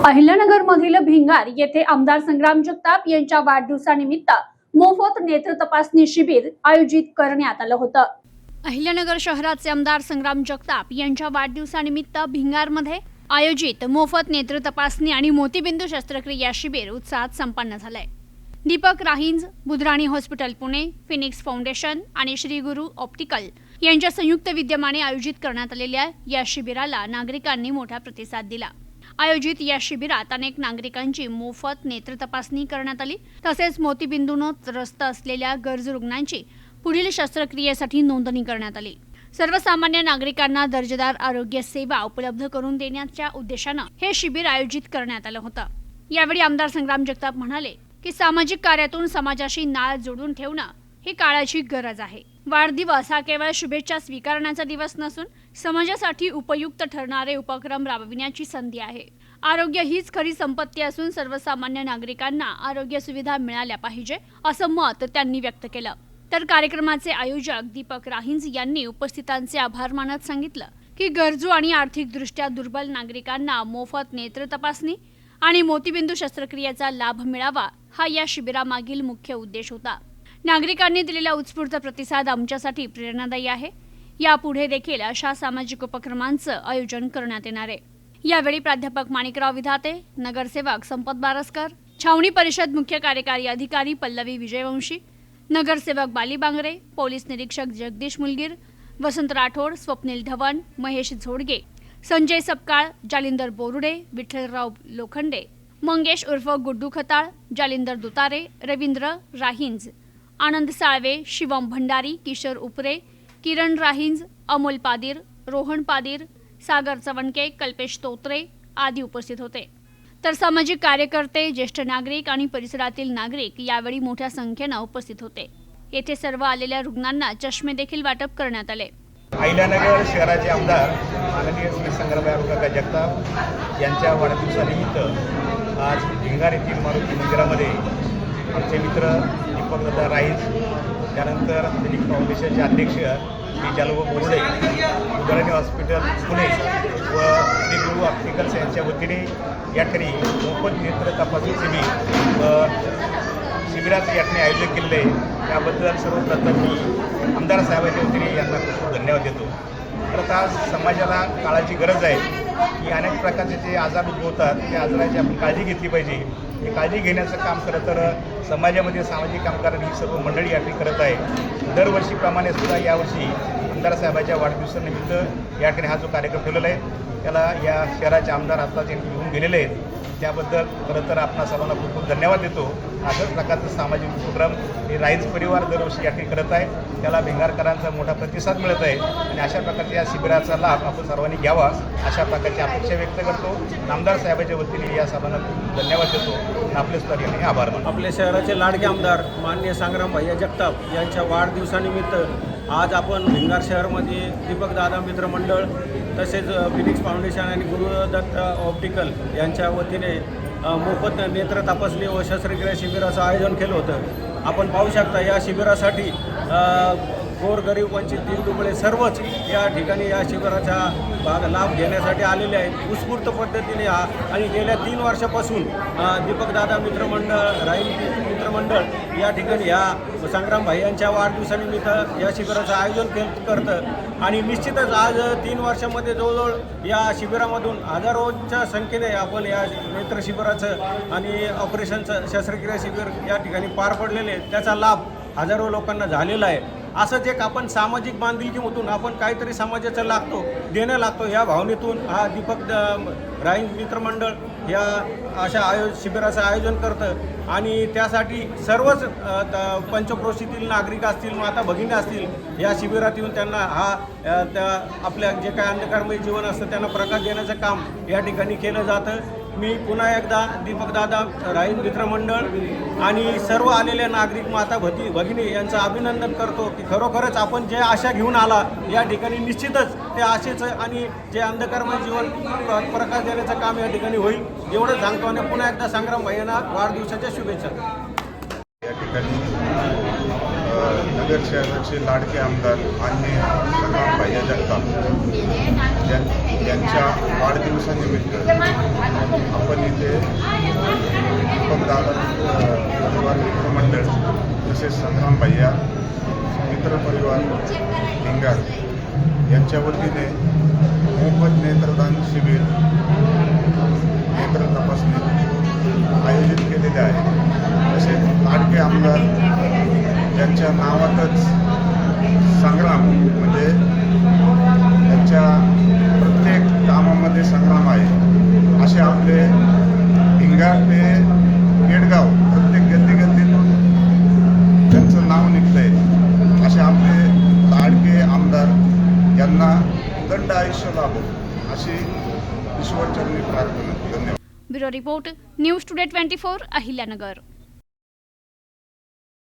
अहिल्यानगरमधील भिंगार येथे आमदार संग्राम जगताप यांच्या वाढदिवसानिमित्त मोफत नेत्र तपासणी शिबिर आयोजित करण्यात आलं होतं। अहिल्यानगर शहराचे आमदार संग्राम जगताप यांच्या वाढदिवसानिमित्त भिंगारमध्ये आयोजित मोफत नेत्र तपासणी आणि मोतीबिंदू शस्त्रक्रिया शिबिर उत्साहात संपन्न झालंय। Deepak Rahinj, Budhrani hospital Pune, Phoenix foundation आणि श्री गुरु ऑप्टिकल यांच्या संयुक्त विद्यमाने आयोजित करण्यात आलेल्या या शिबिराला नागरिकांनी मोठा प्रतिसाद दिला। आयोजित या शिबिरात अनेक नागरिकांची मोफत नेत्र तपासणी करण्यात आली। तसेच मोतीबिंदूने त्रस्त असलेल्या गरजू रुग्णांची पुढील शस्त्रक्रियेसाठी नोंदणी करण्यात आली। सर्वसामान्य नागरिकांना दर्जेदार आरोग्य सेवा उपलब्ध करून देण्याच्या उद्देशाने हे शिबिर आयोजित करण्यात आलं होतं। यावेळी आमदार संग्राम जगताप म्हणाले की सामाजिक कार्यातून समाजाशी नाळ जोडून ठेवणं ही काळाची गरज आहे। वाढदिवस हा केवळ शुभेच्छा स्वीकारण्याचा दिवस नसून समाजासाठी उपयुक्त ठरणारे उपक्रम राबविण्याची संधी आहे। आरोग्य हीच खरी संपत्ती असून सर्वसामान्य नागरिकांना आरोग्य सुविधा मिळाल्या पाहिजे असं मत त्यांनी व्यक्त केलं। तर कार्यक्रमाचे आयोजक दीपक राहिंज यांनी उपस्थितांचे आभार मानत सांगितलं की गरजू आणि आर्थिकदृष्ट्या दुर्बल नागरिकांना मोफत नेत्र तपासणी आणि मोतीबिंदू शस्त्रक्रियेचा लाभ मिळावा हा या शिबिरामागील मुख्य उद्देश होता। नागरिकांनी दिलेला उत्स्फूर्त प्रतिसाद आमच्यासाठी प्रेरणादायी आहे। यापुढे देखील अशा सामाजिक उपक्रमांचं आयोजन करण्यात येणार आहे। यावेळी प्राध्यापक माणिकराव विधाते, नगरसेवक संपत बारसकर, छावणी परिषद मुख्य कार्यकारी अधिकारी पल्लवी विजयवंशी, नगरसेवक बाली बांगरे, पोलीस निरीक्षक जगदीश मुलगीर, वसंत राठोड, स्वप्नील धवन, महेश झोडगे, संजय सपकाळ, जालिंदर बोरुडे, विठ्ठलराव लोखंडे, मंगेश उर्फ गुड्डू खताळ, जालिंदर दुतारे, रवींद्र राहिंज, आनंद साळवे, शिवम भंडारी, किशोर उपरे, किरण राहिंज, अमोल पादीर, रोहन पादीर, सागर चवणके, कल्पेश तोत्रे आदी उपस्थित होते। तर सामाजिक कार्यकर्ते, ज्येष्ठ नागरिक आणि परिसरातील नागरिक यावेळी मोठ्या संख्येने उपस्थित होते। येथे सर्व आलेल्या रुग्णांना चष्मे देखील वाटप करण्यात आले। अहिल्यानगर शहराचे आमदार माननीय श्री संग्राम जगताप यांच्या वाढदिवसानिमित्त आज भिंगार येथील मारुती मंदिरामध्ये आमचे मित्र दीपकदादा राईज, त्यानंतर फिनिक्स फाउंडेशनचे अध्यक्ष श्री जालू बोरुडे, बुधराणी हॉस्पिटल पुणे व श्री गुरु ऑप्टिकल्स यांच्या वतीने या ठिकाणी मोफत नेत्र तपासणी शिबिराचं या ठिकाणी आयोजन केलेलं आहे। त्याबद्दल सर्वप्रथम मी आमदार साहेबांच्या वतीने यांना खूप खूप धन्यवाद देतो। तर आज समाजाला काळाची गरज आहे की अनेक प्रकारचे जे आजार उद्भवतात त्या आजाराची आपण काळजी घेतली पाहिजे। हे काळजी घेण्याचं काम खरं तर समाजामध्ये सामाजिक कामगार ही सर्व मंडळी या ठिकाणी करत आहे। दरवर्षीप्रमाणे सुद्धा यावर्षी आमदार साहेबांच्या वाढदिवसानिमित्त या ठिकाणी हा जो कार्यक्रम ठेवलेला आहे त्याला या शहराचे आमदार आता जे घेऊन गेलेले आहेत त्याबद्दल खरं तर आपणा सर्वांना खूप खूप धन्यवाद देतो। अशाच प्रकारचं सामाजिक उपक्रम हे राईज परिवार दरवर्षी या ठिकाणी करत आहे, त्याला भिंगारकरांचा मोठा प्रतिसाद मिळत आहे आणि अशा प्रकारच्या या शिबिराचा लाभ आपण सर्वांनी घ्यावा अशा प्रकारची अपेक्षा व्यक्त करतो। आमदार साहेबांच्या वतीने या सर्वांना खूप धन्यवाद देतो आणि आपले स्तरीय आभार मानतो। आपल्या शहराचे लाडके आमदार माननीय संग्राम भैया जगताप यांच्या वाढदिवसानिमित्त आज आपण भिंगार शहरामध्ये दीपकदादा मित्र मंडळ तसेच फिनिक्स फाउंडेशन आणि गुरुदत्त ऑप्टिकल यांच्या वतीने मोफत नेत्र तपासणी व शस्त्रक्रिया शिबिराचं आयोजन केलं होतं। आपण पाहू शकता या शिबिरासाठी गोरगरीब वंचित दीनदुबळे सर्वच या ठिकाणी या शिबिराचा लाभ घेण्यासाठी आलेले आहेत उत्स्फूर्त पद्धतीने। आणि गेल्या 3 वर्षापासून दीपकदादा मित्रमंडळ, राहील मित्रमंडळ या ठिकाणी या संग्राम भाई यांच्या वाढदिवसानिमित्त या शिबिराचं आयोजन करतं आणि निश्चितच आज 3 वर्षामध्ये जवळजवळ या शिबिरामधून हजारोच्या संख्येने आपण या नेत्र शिबिराचं आणि ऑपरेशनचं शस्त्रक्रिया शिबिर या ठिकाणी पार पडलेले त्याचा लाभ हजारो लोकांना झालेला आहे। असंच एक आपण सामाजिक बांधिलकीमधून आपण काहीतरी समाजाचं देणं लागतो या भावनेतून हा दीपक राहींज मित्रमंडळ या अशा शिबिराचं आयोजन करतं आणि त्यासाठी सर्वच पंचक्रोशीतील नागरिक असतील, माता भगिनी असतील या शिबिरात येऊन त्यांना आपल्या जे काही अंधकारमय जीवन असतं त्यांना प्रकाश देण्याचं काम या ठिकाणी केलं जातं। मी पुन्हा एकदा दीपकदादा राहींज मित्रमंडळ आणि सर्व आलेल्या नागरिक माता भगिनी यांचं अभिनंदन करतो की खरोखरच आपण जे आशा घेऊन आला या ठिकाणी निश्चितच ते आशेचं आणि जे अंधकारमय जीवन प्रकाश देण्याचं काम या ठिकाणी होईल एवढं सांगतो आणि पुन्हा एकदा संग्राम भाईंना वाढदिवसाच्या शुभेच्छा। या ठिकाणी नगर शहराचे लाडके आमदार माननीय संग्राम भैया जगताप यांच्या वाढदिवसानिमित्त आपण इथे दीपकदादा परिवार मित्रमंडळ तसेच संग्राम भैया मित्रपरिवार भिंगार यांच्या वतीने मोफत नेत्रदान शिबिर नेत्र तपासणी आयोजित केलेले आहे. तसेच लाडके आमदार यांच्या नावातच संग्राम म्हणजे त्यांच्या प्रत्येक कामामध्ये संग्राम आहे. असे आपले भिंगार ते केडगाव प्रत्येक गल्लीतून त्यांचं नाव निघतंय. असे आपले लाडके आमदार यांना दंड आयुष्य लाभो अशी ईश्वरचरणी प्रार्थना. धन्यवाद. Bureau report news today 24 Ahilyanagar.